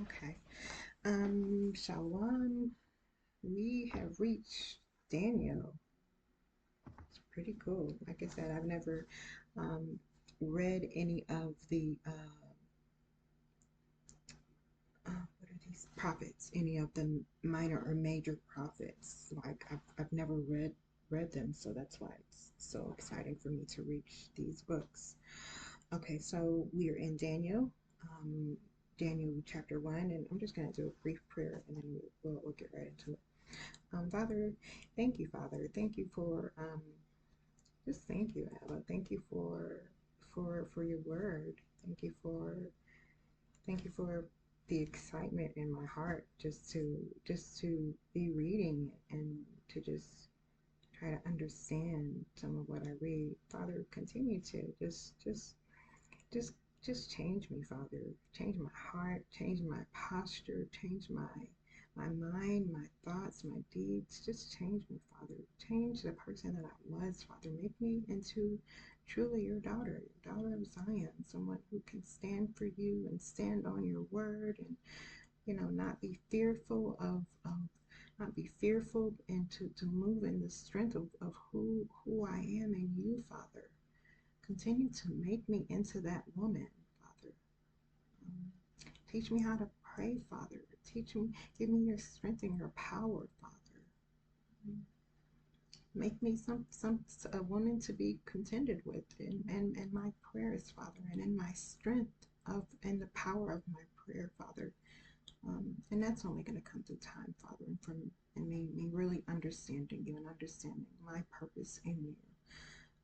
Okay. Shalom. We have reached Daniel. It's pretty cool. Like I said, I've never um, read any of the what are these prophets? Any of the minor or major prophets? Like I've never read them, so that's why it's so exciting for me to reach these books. Okay, so we are in Daniel. Daniel chapter 1, and I'm just going to do a brief prayer and then we'll get right into it. Father, thank you, Father. Thank you for just thank you, Abba. Thank you for your word. Thank you for the excitement in my heart just to be reading and to just try to understand some of what I read. Father, continue to just just change me, Father. Change my heart, change my posture, change my mind, my thoughts, my deeds. Just change me, Father. Change the person that I was, Father. Make me into truly your daughter of Zion, someone who can stand for you and stand on your word and not be fearful of not be fearful and to move in the strength of who I am in you, Father. Continue to make me into that woman, Father. Um, Teach me how to pray, Father. Teach me, give me your strength and your power, Father. Make me some a woman to be contended with in my prayers, Father, and in my strength of and the power of my prayer, Father. And that's only going to come through time, Father, and from and me really understanding you and understanding my purpose in you.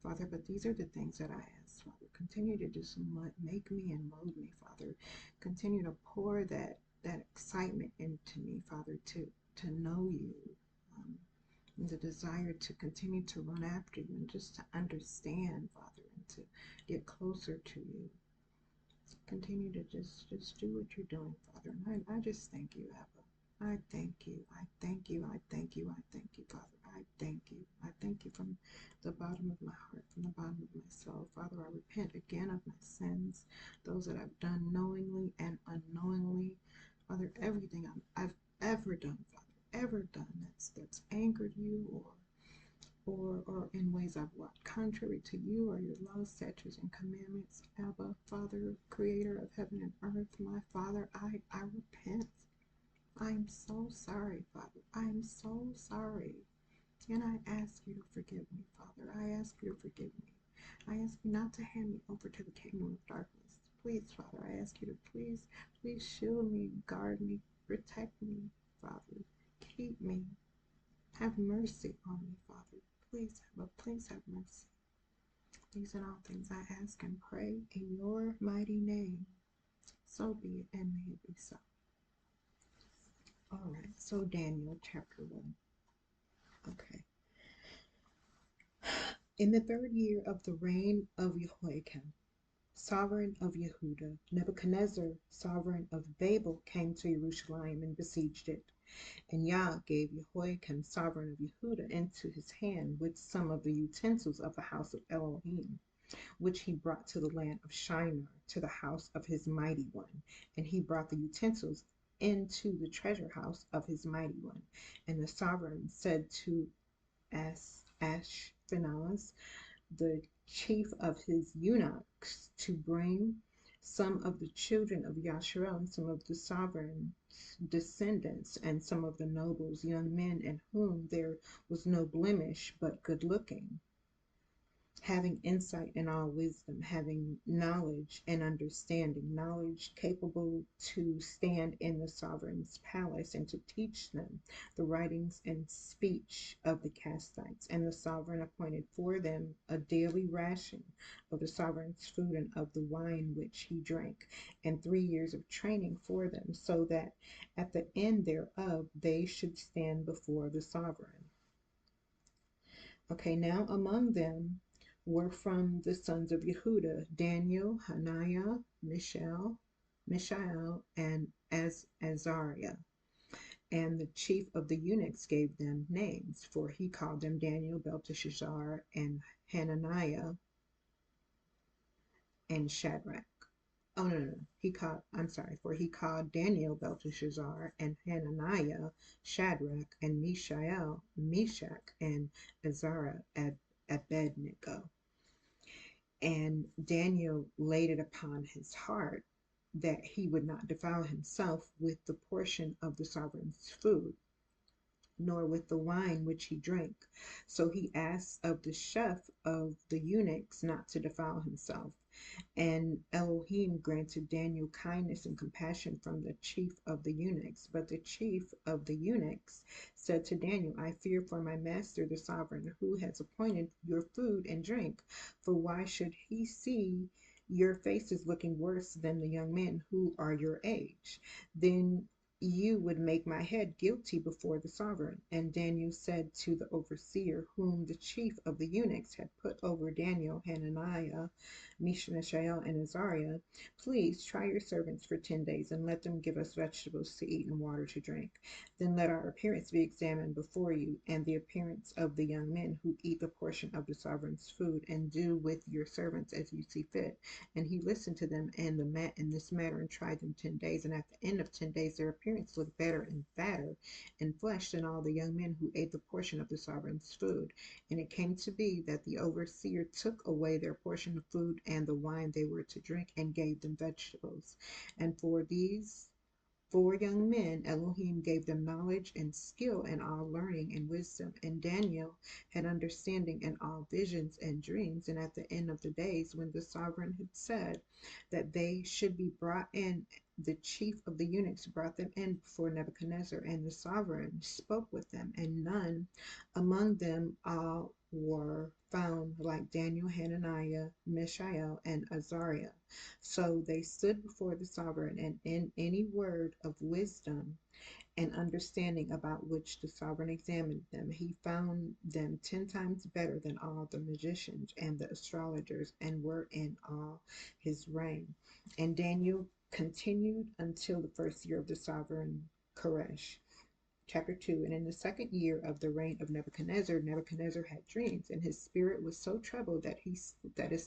Father, but these are the things that I ask, Father. Continue to just make me and mold me, Father. Continue to pour that excitement into me, Father, to know you, um, and the desire to continue to run after you and just to understand, Father, and to get closer to you. Continue to just do what you're doing, Father. And I just thank you, Abba. I thank you. I thank you. I thank you. I thank you, Father. I thank you. I thank you from the bottom of my heart, from the bottom of my soul. Father, I repent again of my sins, those that I've done knowingly and unknowingly. Father, everything I've ever done, Father, ever done that's angered you or in ways I've walked contrary to you or your laws, statutes, and commandments. Abba, Father, creator of heaven and earth, my Father, I repent. I am so sorry, Father. I am so sorry. And I ask you to forgive me, Father. I ask you to forgive me. I ask you not to hand me over to the kingdom of darkness. Please, Father, I ask you to please shield me, guard me, protect me, Father. Keep me. Have mercy on me, Father. Please have mercy. These are all things I ask and pray in your mighty name. So be it, and may it be so. All right, so Daniel chapter 1. Okay. In the third year of the reign of Jehoiakim, sovereign of Yehuda, Nebuchadnezzar, sovereign of Babel, came to Jerusalem and besieged it. And Yah gave Jehoiakim, sovereign of Yehuda, into his hand with some of the utensils of the house of Elohim, which he brought to the land of Shinar, to the house of his mighty one. And he brought the utensils into the treasure house of his mighty one. And the sovereign said to Ashpenaz, the chief of his eunuchs, to bring some of the children of Yasharal, some of the sovereign's descendants, and some of the nobles, young men in whom there was no blemish, but good looking, having insight and all wisdom, having knowledge and understanding, knowledge capable to stand in the sovereign's palace and to teach them the writings and speech of the Kastites. And the sovereign appointed for them a daily ration of the sovereign's food and of the wine which he drank, and 3 years of training for them, so that at the end thereof they should stand before the sovereign. Okay, now among them were from the sons of Yehuda, Daniel, Hananiah, Mishael, and Azariah. And the chief of the eunuchs gave them names, for he called them Daniel, Belteshazzar, and Hananiah, and Shadrach. Oh, no, no, no. For he called Daniel, Belteshazzar, and Hananiah, Shadrach, and Mishael, Meshach, and Azariah, Abednego. And Daniel laid it upon his heart that he would not defile himself with the portion of the sovereign's food, nor with the wine which he drank. So he asked of the chef of the eunuchs not to defile himself. And Elohim granted Daniel kindness and compassion from the chief of the eunuchs. But the chief of the eunuchs said to Daniel, I fear for my master the sovereign, who has appointed your food and drink. For why should he see your faces looking worse than the young men who are your age? Then you would make my head guilty before the sovereign. And Daniel said to the overseer, whom the chief of the eunuchs had put over Daniel, Hananiah, Mishael, and Azariah, please try your servants for 10 days, and let them give us vegetables to eat and water to drink. Then let our appearance be examined before you, and the appearance of the young men who eat the portion of the sovereign's food, and do with your servants as you see fit. And he listened to them in this matter, and tried them 10 days. And at the end of 10 days, their appearance looked better and fatter in flesh than all the young men who ate the portion of the sovereign's food. And it came to be that the overseer took away their portion of food and the wine they were to drink, and gave them vegetables. And for these 4 young men, Elohim gave them knowledge and skill in all learning and wisdom. And Daniel had understanding in all visions and dreams. And at the end of the days, when the sovereign had said that they should be brought in, the chief of the eunuchs brought them in before Nebuchadnezzar, and the sovereign spoke with them, and none among them all were found like Daniel, Hananiah, Mishael, and Azariah. So they stood before the sovereign, and in any word of wisdom and understanding about which the sovereign examined them, he found them 10 times better than all the magicians and the astrologers, and were in all his reign. And Daniel continued until the first year of the sovereign Koresh. Chapter 2. And in the second year of the reign of Nebuchadnezzar, Nebuchadnezzar had dreams, and his spirit was so troubled that his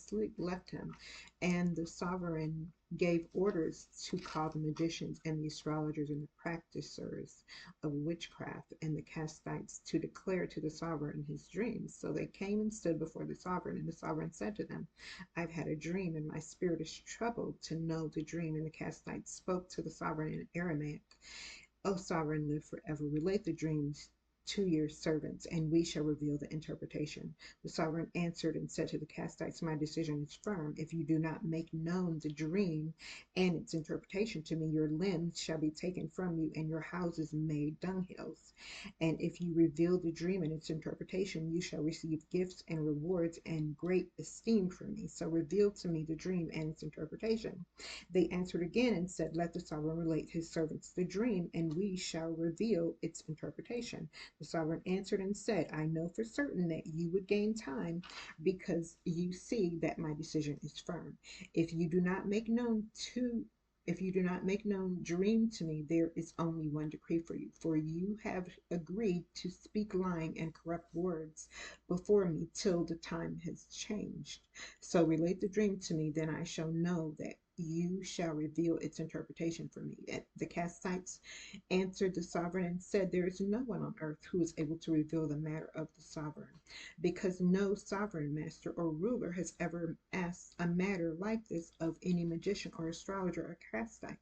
sleep left him. And the sovereign gave orders to call the magicians and the astrologers and the practicers of witchcraft and the Castites, to declare to the sovereign his dreams. So they came and stood before the sovereign, and the sovereign said to them, I've had a dream, and my spirit is troubled to know the dream. And the Castites spoke to the sovereign in Aramaic, O sovereign, live forever. Relate the dreams to your servants, and we shall reveal the interpretation. The sovereign answered and said to the Castites, my decision is firm. If you do not make known the dream and its interpretation to me, your limbs shall be taken from you, and your houses made dunghills. And if you reveal the dream and its interpretation, you shall receive gifts and rewards and great esteem from me. So reveal to me the dream and its interpretation. They answered again and said, let the sovereign relate his servants the dream, and we shall reveal its interpretation. The sovereign answered and said, I know for certain that you would gain time, because you see that my decision is firm. If you do not make known to if you do not make known dream to me, there is only one decree for you. For you have agreed to speak lying and corrupt words before me till the time has changed. So relate the dream to me, then I shall know that you shall reveal its interpretation for me. The Castites answered the sovereign and said, there is no one on earth who is able to reveal the matter of the sovereign, because no sovereign master or ruler has ever asked a matter like this of any magician or astrologer or Castite.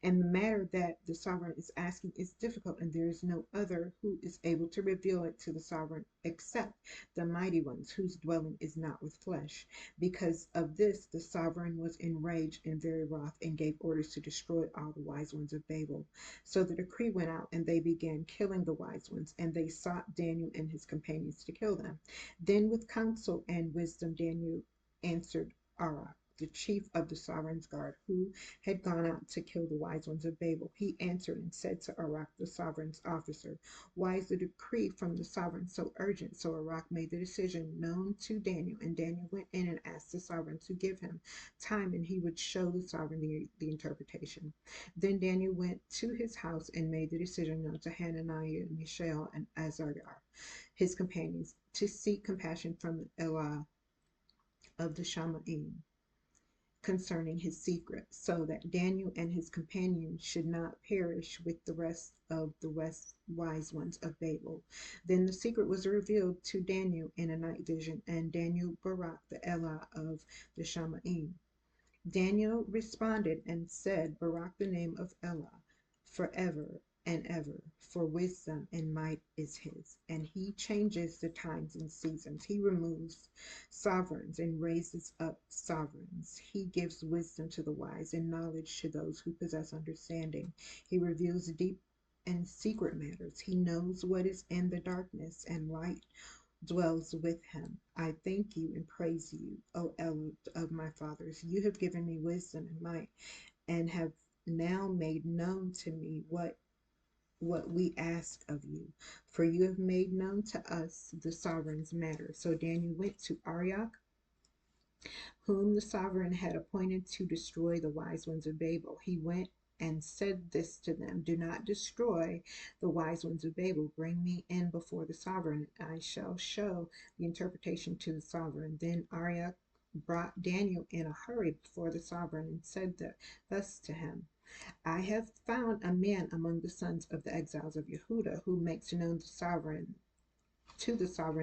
And the matter that the sovereign is asking is difficult, and there is no other who is able to reveal it to the sovereign except the mighty ones, whose dwelling is not with flesh. Because of this, the sovereign was enraged and very wroth, and gave orders to destroy all the wise ones of Babel. So the decree went out, and they began killing the wise ones, and they sought Daniel and his companions to kill them. Then with counsel and wisdom Daniel answered Arach, the chief of the sovereign's guard, who had gone out to kill the wise ones of Babel. He answered and said to Arach, the sovereign's officer, why is the decree from the sovereign so urgent? So Arach made the decision known to Daniel, and Daniel went in and asked the sovereign to give him time, and he would show the sovereign the interpretation. Then Daniel went to his house and made the decision known to Hananiah, Mishael, and Azariah, his companions, to seek compassion from Elah of the Shamaim. concerning his secret, so that Daniel and his companions should not perish with the rest of the wise ones of Babel. Then the secret was revealed to Daniel in a night vision, and Daniel Barak the Elah of the Shamaim. Daniel responded and said, Barak the name of Elah, forever and ever, for wisdom and might is his. And he changes the times and seasons. He removes sovereigns and raises up sovereigns. He gives wisdom to the wise and knowledge to those who possess understanding. He reveals deep and secret matters. He knows what is in the darkness, and light dwells with him. I thank you and praise you, O El of my fathers. You have given me wisdom and might, and have now made known to me what we ask of you. For you have made known to us the sovereign's matter. So Daniel went to Arioch, whom the sovereign had appointed to destroy the wise ones of Babel. He went and said this to them, do not destroy the wise ones of Babel. Bring me in before the sovereign. I shall show the interpretation to the sovereign. Then Arioch brought Daniel in a hurry before the sovereign and said thus to him, I have found a man among the sons of the exiles of Yehuda who makes known the sovereign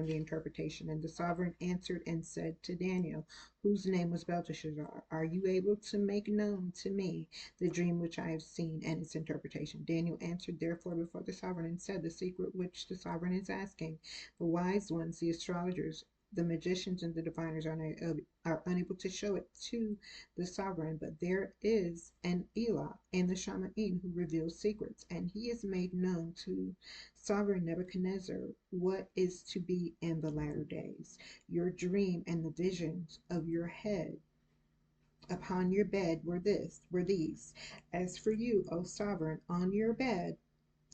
the interpretation. And the sovereign answered and said to Daniel, whose name was Belteshazzar, are you able to make known to me the dream which I have seen and its interpretation? Daniel answered therefore before the sovereign and said, the secret which the sovereign is asking, the wise ones, the astrologers, the magicians, and the diviners are unable to show it to the sovereign, but there is an Elah in the Shamaim who reveals secrets, and he is made known to sovereign Nebuchadnezzar what is to be in the latter days. Your dream and the visions of your head upon your bed were these. As for you, O sovereign, on your bed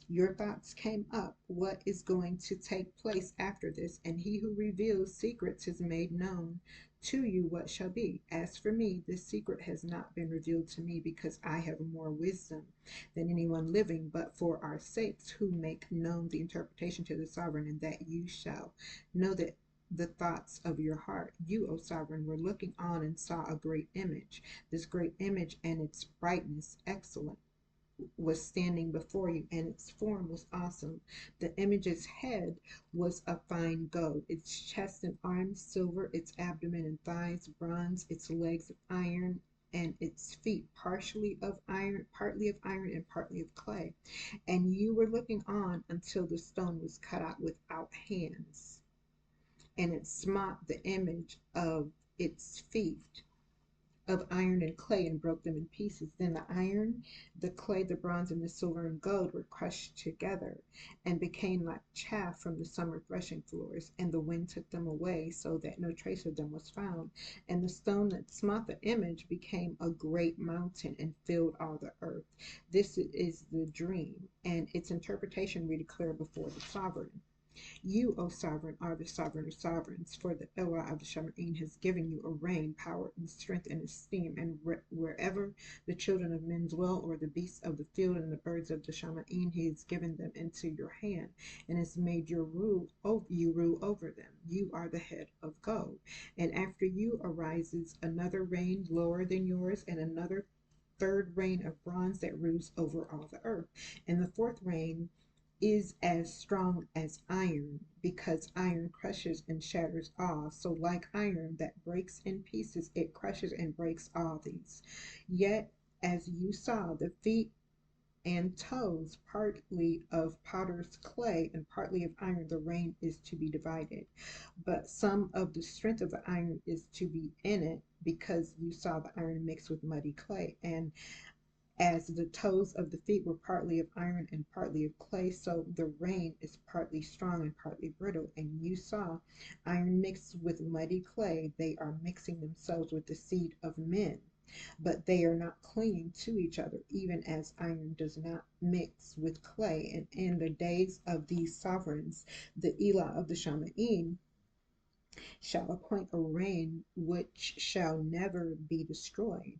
your thoughts came up, what is going to take place after this, and he who reveals secrets has made known to you what shall be. As for me, this secret has not been revealed to me, because I have more wisdom than anyone living, but for our sakes who make known the interpretation to the sovereign, and that you shall know that the thoughts of your heart. You, O sovereign, were looking on and saw a great image. This great image and its brightness excellent was standing before you, and its form was awesome. The image's head was of fine gold, its chest and arms silver, its abdomen and thighs bronze, its legs of iron, and its feet partly of iron and partly of clay. And you were looking on until the stone was cut out without hands, and it smote the image of its feet of iron and clay and broke them in pieces. Then the iron, the clay, the bronze, and the silver and gold were crushed together and became like chaff from the summer threshing floors, and the wind took them away so that no trace of them was found. And the stone that smote the image became a great mountain and filled all the earth. This is the dream, and its interpretation we declare before the sovereign. You, O sovereign, are the sovereign of sovereigns, for the Elah of the Shamaim has given you a reign, power, and strength, and esteem, and wherever the children of men dwell, or the beasts of the field, and the birds of the Shamaim, he has given them into your hand, and has made you rule over them. You are the head of gold. And after you arises another reign lower than yours, and another third reign of bronze that rules over all the earth. And the fourth reign is as strong as iron, because iron crushes and shatters all. So like iron that breaks in pieces, it crushes and breaks all these. Yet, as you saw, the feet and toes, partly of potter's clay and partly of iron, the reign is to be divided. But some of the strength of the iron is to be in it, because you saw the iron mixed with muddy clay. And as the toes of the feet were partly of iron and partly of clay, so the rein is partly strong and partly brittle. And you saw iron mixed with muddy clay. They are mixing themselves with the seed of men, but they are not clinging to each other, even as iron does not mix with clay. And in the days of these sovereigns, the Elah of the Shamaim shall appoint a reign which shall never be destroyed,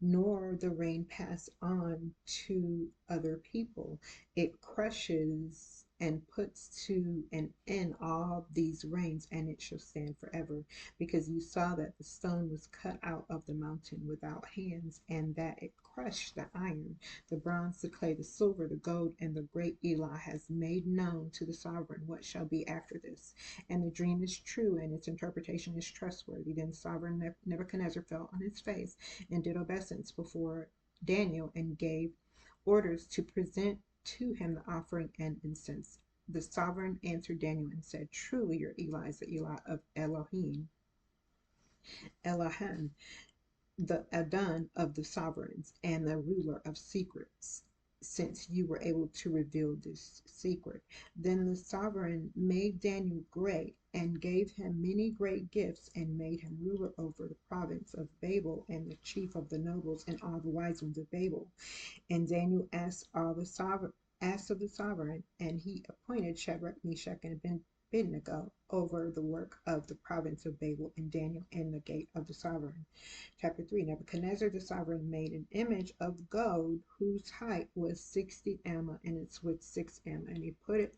nor the reign pass on to other people. It crushes and puts to an end all these reigns, and it shall stand forever. Because you saw that the stone was cut out of the mountain without hands, and that it crushed the iron, the bronze, the clay, the silver, the gold, and the great Elah has made known to the sovereign what shall be after this. And the dream is true, and its interpretation is trustworthy. Then sovereign Nebuchadnezzar fell on his face and did obeisance before Daniel and gave orders to present to him the offering and incense. The sovereign answered Daniel and said, truly your Elah is the Elah of Elohim, the Adon of the sovereigns, and the ruler of secrets, since you were able to reveal this secret. Then the sovereign made Daniel great and gave him many great gifts and made him ruler over the province of Babel and the chief of the nobles and all the wise ones of Babel. And Daniel asked of the sovereign, and he appointed Shadrach, Meshach, and Abednego over the work of the province of Babel, and Daniel in the gate of the sovereign. Chapter 3. Nebuchadnezzar the sovereign made an image of gold whose height was 60 amma and its width 6 amma, and he put it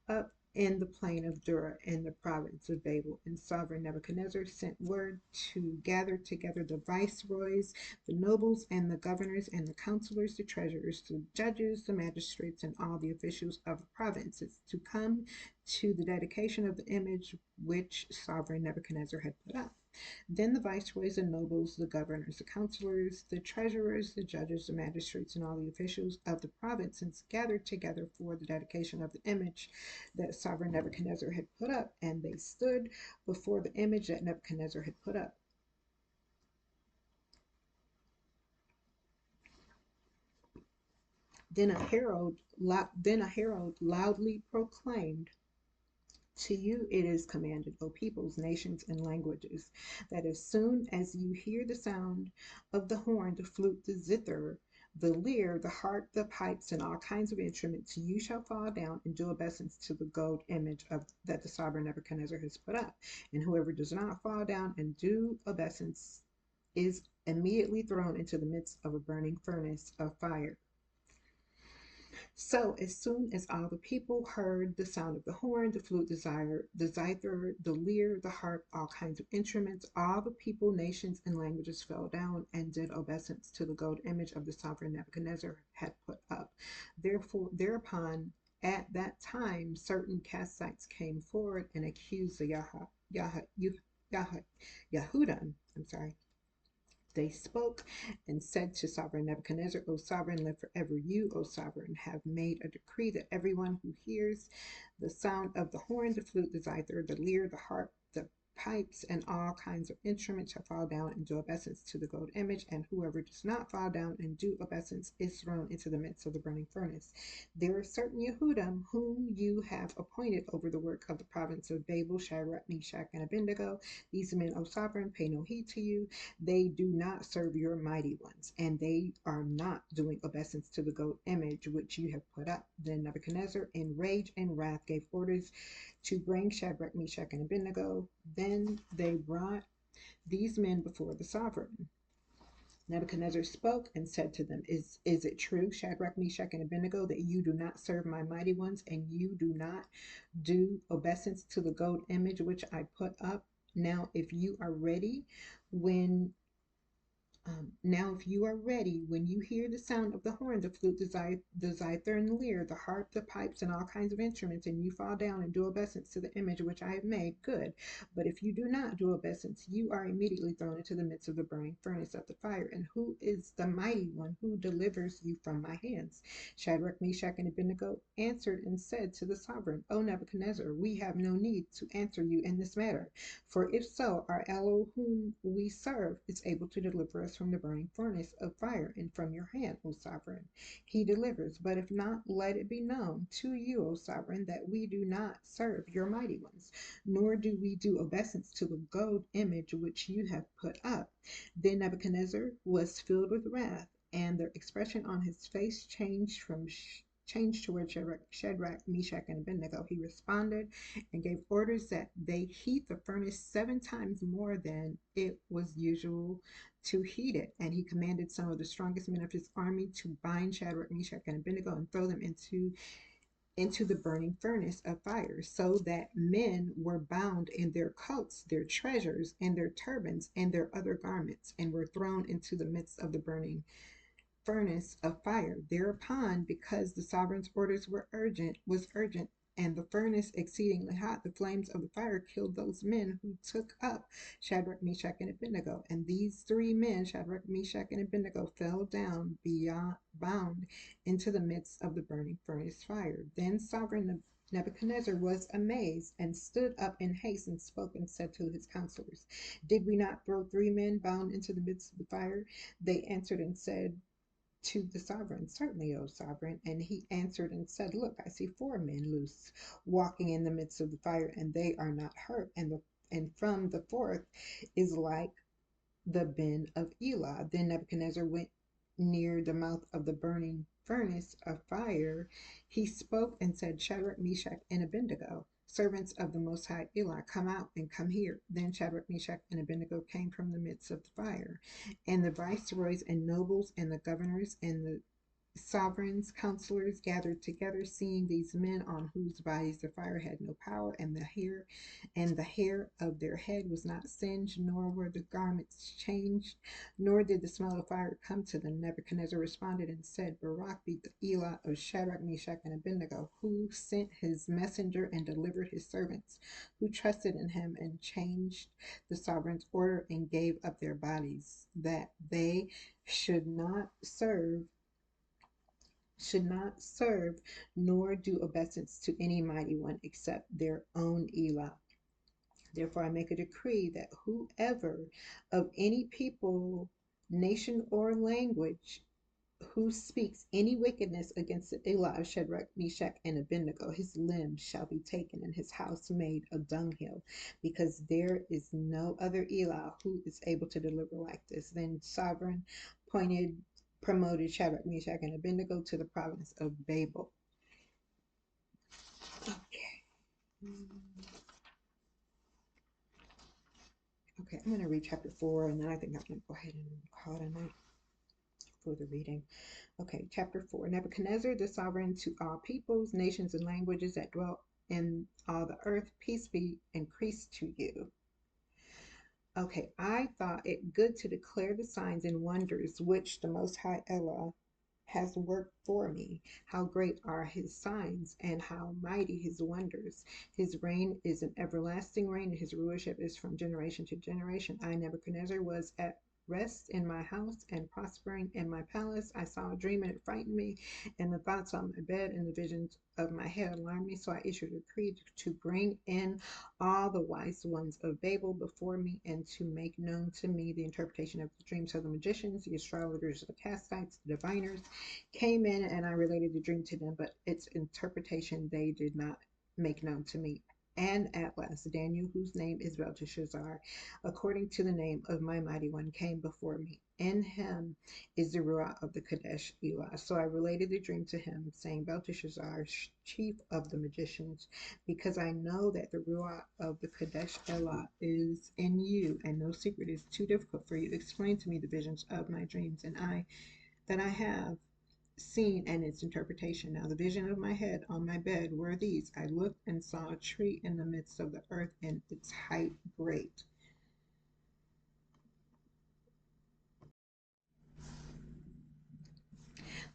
up in the plain of Dura in the province of Babel. And sovereign Nebuchadnezzar sent word to gather together the viceroys, the nobles, and the governors, and the counselors, the treasurers, the judges, the magistrates, and all the officials of the provinces to come to the dedication of the image which sovereign Nebuchadnezzar had put up. Then the viceroys and nobles, the governors, the counselors, the treasurers, the judges, the magistrates, and all the officials of the provinces gathered together for the dedication of the image that sovereign Nebuchadnezzar had put up, and they stood before the image that Nebuchadnezzar had put up. Then a herald loudly proclaimed, to you it is commanded, O peoples, nations, and languages, that as soon as you hear the sound of the horn, the flute, the zither, the lyre, the harp, the pipes, and all kinds of instruments, you shall fall down and do obeisance to the gold image that the sovereign Nebuchadnezzar has put up. And whoever does not fall down and do obeisance is immediately thrown into the midst of a burning furnace of fire. So as soon as all the people heard the sound of the horn, the flute, the zither, the lyre, the harp, all kinds of instruments, all the people, nations, and languages fell down and did obeisance to the gold image of the sovereign Nebuchadnezzar had put up. Thereupon, at that time, certain Kassites came forward and accused the Yahudim. They spoke and said to sovereign Nebuchadnezzar, O sovereign, live forever. You, O sovereign, have made a decree that everyone who hears the sound of the horn, the flute, the zither, the lyre, the harp, the pipes, and all kinds of instruments shall fall down and do obeisance to the gold image, and whoever does not fall down and do obeisance is thrown into the midst of the burning furnace. There are certain Yehudim whom you have appointed over the work of the province of Babel, Shadrach, Meshach, and Abednego. These men, O sovereign, pay no heed to you. They do not serve your mighty ones, and they are not doing obeisance to the gold image which you have put up. Then Nebuchadnezzar, in rage and wrath, gave orders to bring Shadrach, Meshach, and Abednego. Then they brought these men before the sovereign. Nebuchadnezzar spoke and said to them, Is it true, Shadrach, Meshach, and Abednego, that you do not serve my mighty ones, and you do not do obeisance to the gold image which I put up? Now, if you are ready, when when you hear the sound of the horn, the flute, the zither, and the lyre, the harp, the pipes, and all kinds of instruments, and you fall down and do obeisance to the image which I have made, good. But if you do not do obeisance, you are immediately thrown into the midst of the burning furnace of the fire. And who is the mighty one who delivers you from my hands? Shadrach, Meshach, and Abednego answered and said to the sovereign, O Nebuchadnezzar, we have no need to answer you in this matter. For if so, our Elohim whom we serve is able to deliver us from the burning furnace of fire and from your hand, O sovereign. He delivers. But if not, let it be known to you, O sovereign, that we do not serve your mighty ones, nor do we do obeisance to the gold image which you have put up. Then Nebuchadnezzar was filled with wrath, and the expression on his face changed toward Shadrach, Meshach, and Abednego. He responded and gave orders that they heat the furnace 7 times more than it was usual to heat it. And he commanded some of the strongest men of his army to bind Shadrach, Meshach, and Abednego and throw them into into the burning furnace of fire, so that men were bound in their coats, their treasures, and their turbans, and their other garments, and were thrown into the midst of the burning furnace of fire. Thereupon, because the sovereign's orders was urgent, and the furnace exceedingly hot, the flames of the fire killed those men who took up Shadrach, Meshach, and Abednego. And these three men, Shadrach, Meshach, and Abednego, fell down beyond bound into the midst of the burning furnace fire. Then sovereign Nebuchadnezzar was amazed, and stood up in haste, and spoke and said to his counselors, Did we not throw three men bound into the midst of the fire? They answered and said to the sovereign, Certainly, O sovereign. And he answered and said, Look, I see four men loose, walking in the midst of the fire, and they are not hurt. And from the fourth is like the bin of Elah. Then Nebuchadnezzar went near the mouth of the burning furnace of fire. He spoke and said, Shadrach, Meshach, and Abednego, servants of the Most High Elah, come out and come here. Then Shadrach, Meshach, and Abednego came from the midst of the fire. And the viceroys and nobles and the governors and the sovereign's counselors gathered together, seeing these men on whose bodies the fire had no power, and the hair of their head was not singed, nor were the garments changed, nor did the smell of fire come to them. Nebuchadnezzar responded and said, Barak be the Elah of Shadrach, Meshach, and Abednego, who sent his messenger and delivered his servants, who trusted in him and changed the sovereign's order and gave up their bodies, that they should not serve nor do obeisance to any mighty one except their own Elah. Therefore I make a decree that whoever of any people, nation, or language who speaks any wickedness against the Elah of Shadrach, Meshach, and Abednego, his limbs shall be taken and his house made a dunghill, because there is no other Elah who is able to deliver like this. Then sovereign promoted Shadrach, Meshach, and Abednego to the province of Babel. Okay. Okay, I'm going to read chapter 4, and then I think I'm going to go ahead and call it a night for the reading. Okay, chapter 4. Nebuchadnezzar, the sovereign to all peoples, nations, and languages that dwell in all the earth, peace be increased to you. Okay, I thought it good to declare the signs and wonders which the Most High Elah has worked for me. How great are his signs, and how mighty his wonders. His reign is an everlasting reign, and his rulership is from generation to generation. I, Nebuchadnezzar, was at rest in my house and prospering in my palace. I saw a dream, and it frightened me, and the thoughts on my bed and the visions of my head alarmed me. So I issued a decree to bring in all the wise ones of Babel before me, and to make known to me the interpretation of the dreams. So the magicians, the astrologers, the castites, the diviners came in, and I related the dream to them, but its interpretation they did not make known to me. And at last Daniel, whose name is Belteshazzar, according to the name of my mighty one, came before me. In him is the Ruach of the Kadesh Elah. So I related the dream to him, saying, Belteshazzar, chief of the magicians, because I know that the Ruach of the Kadesh Elah is in you, and no secret is too difficult for you. Explain to me the visions of my dreams, and I have seen and its interpretation. Now the vision of my head on my bed were these. I looked and saw a tree in the midst of the earth, and its height great.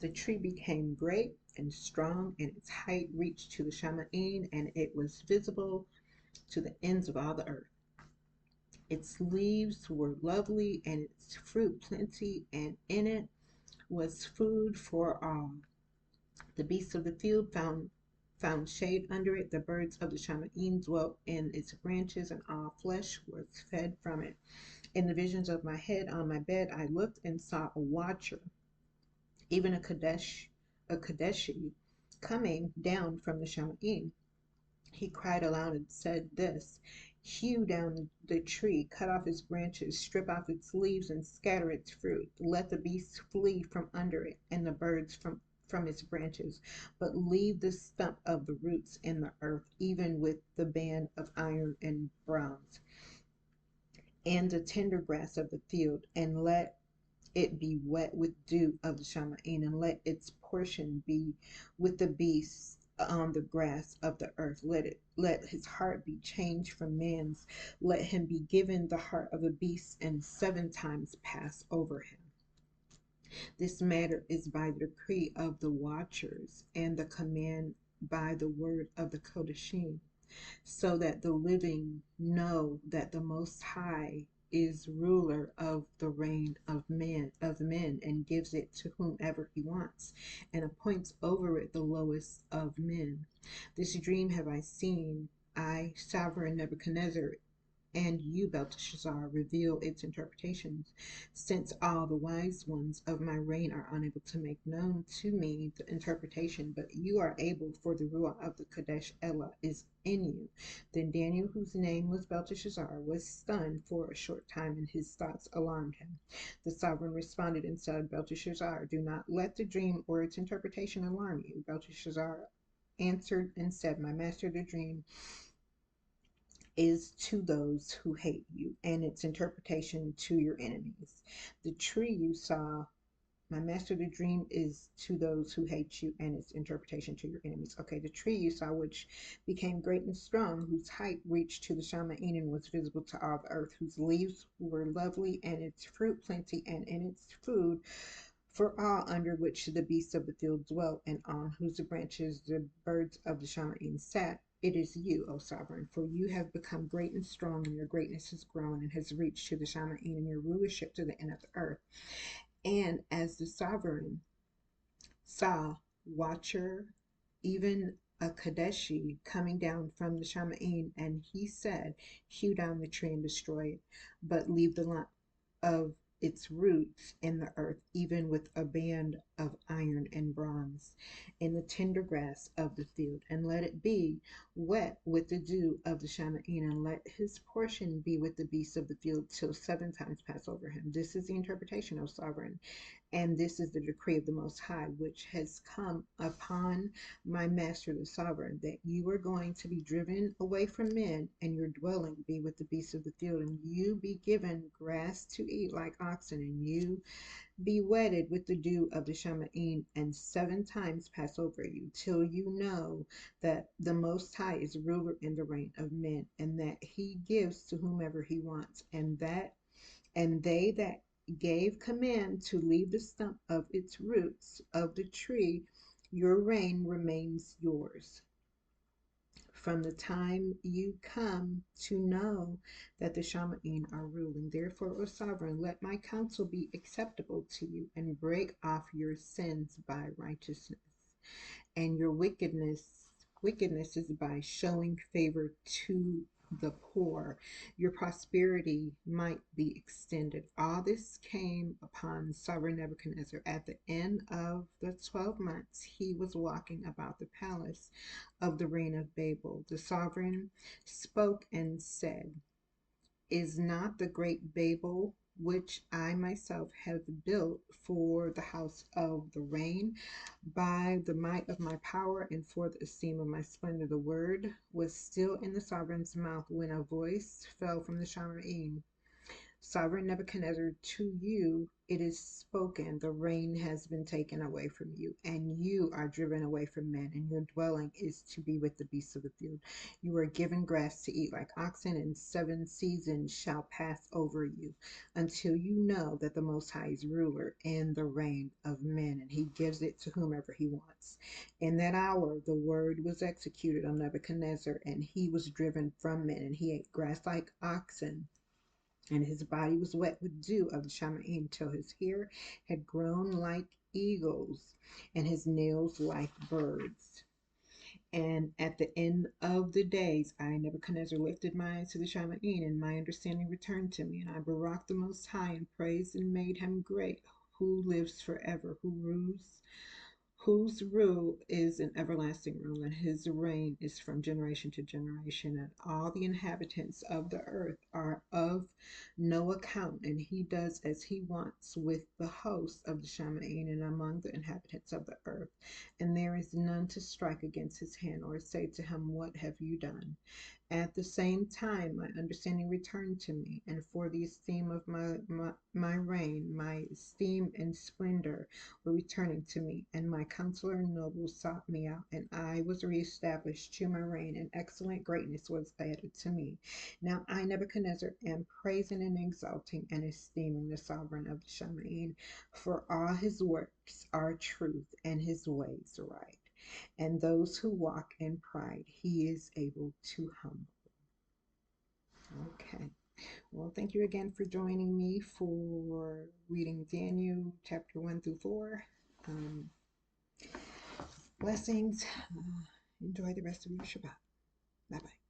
The tree became great and strong, and its height reached to the Shamaim, and it was visible to the ends of all the earth. Its leaves were lovely, and its fruit plenty, and in it was food for all. The beasts of the field found shade under it. The birds of the Shamaim dwelt in its branches, and all flesh was fed from it. In the visions of my head on my bed, I looked and saw a watcher, even a Kadeshi, coming down from the Shamaim. He cried aloud and said this, Hew down the tree, cut off its branches, strip off its leaves, and scatter its fruit. Let the beasts flee from under it, and the birds from its branches, but leave the stump of the roots in the earth, even with the band of iron and bronze, and the tender grass of the field, and let it be wet with dew of the Shamaim, and let its portion be with the beasts on the grass of the earth. Let his heart be changed from man's. Let him be given the heart of a beast, and 7 times pass over him. This matter is by the decree of the watchers, and the command by the word of the Kodashim, so that the living know that the Most High is ruler of the reign of men, and gives it to whomever he wants, and appoints over it the lowest of men. This dream have I seen, I, sovereign Nebuchadnezzar, and you, Belteshazzar, reveal its interpretations, since all the wise ones of my reign are unable to make known to me the interpretation, but you are able, for the Ruach of the Kadesh Elah is in you. Then Daniel, whose name was Belteshazzar, was stunned for a short time, and his thoughts alarmed him. The sovereign responded and said, Belteshazzar, do not let the dream or its interpretation alarm you. Belteshazzar answered and said, my master, the dream is to those who hate you, and its interpretation to your enemies. The tree you saw, my master, the dream is to those who hate you, and its interpretation to your enemies. Okay, the tree you saw, which became great and strong, whose height reached to the Shamaim and was visible to all the earth, whose leaves were lovely, and its fruit plenty, and in its food for all, under which the beasts of the field dwelt, and on whose branches the birds of the Shamaim sat. It is you, O sovereign, for you have become great and strong, and your greatness has grown and has reached to the Shamaim, and your rulership to the end of the earth. And as the sovereign saw Watcher, even a Kadeshi, coming down from the Shamaim, and he said, hew down the tree and destroy it, but leave the lump of its roots in the earth, even with a band of iron and bronze, in the tender grass of the field, and let it be wet with the dew of the Shamaim, and let his portion be with the beasts of the field till 7 times pass over him. This is the interpretation, O sovereign, and this is the decree of the Most High, which has come upon my master the sovereign, that you are going to be driven away from men, and your dwelling be with the beasts of the field, and you be given grass to eat like oxen, and you be wetted with the dew of the Shamaim, and 7 times pass over you, till you know that the Most High is ruler in the reign of men, and that he gives to whomever he wants, and they that gave command to leave the stump of its roots of the tree, your reign remains yours. From the time you come to know that the Shamaim are ruling. Therefore, O sovereign, let my counsel be acceptable to you, and break off your sins by righteousness, and your wickedness is by showing favor to the poor. Your prosperity might be extended. All this came upon sovereign Nebuchadnezzar. At the end of the 12 months, he was walking about the palace of the reign of Babel. The sovereign spoke and said, is not the great Babel, which I myself have built for the house of the reign, by the might of my power and for the esteem of my splendor? The word was still in the sovereign's mouth when a voice fell from the Shamaim. Sovereign Nebuchadnezzar, to you it is spoken, the reign has been taken away from you, and you are driven away from men, and your dwelling is to be with the beasts of the field. You are given grass to eat like oxen, and 7 seasons shall pass over you, until you know that the Most High is ruler in the reign of men, and he gives it to whomever he wants. In that hour the word was executed on Nebuchadnezzar, and he was driven from men, and he ate grass like oxen, and his body was wet with dew of the Shamaim, till his hair had grown like eagles, and his nails like birds. And at the end of the days, I, Nebuchadnezzar, lifted my eyes to the Shamaim, and my understanding returned to me, and I baraked the Most High, and praised and made him great, who lives forever, whose rule is an everlasting rule, and his reign is from generation to generation, and all the inhabitants of the earth are of no account, and he does as he wants with the host of the Shamaim and among the inhabitants of the earth, and there is none to strike against his hand or say to him, what have you done? At the same time, my understanding returned to me, and for the esteem of my reign, my esteem and splendor were returning to me, and my counselor and nobles sought me out, and I was reestablished to my reign, and excellent greatness was added to me. Now I, Nebuchadnezzar, am praising and exalting and esteeming the sovereign of the Shemaim, for all his works are truth and his ways right, and those who walk in pride he is able to humble. Okay. Well, thank you again for joining me for reading Daniel chapter 1 through 4. Um, Blessings. Enjoy the rest of your Shabbat. Bye bye.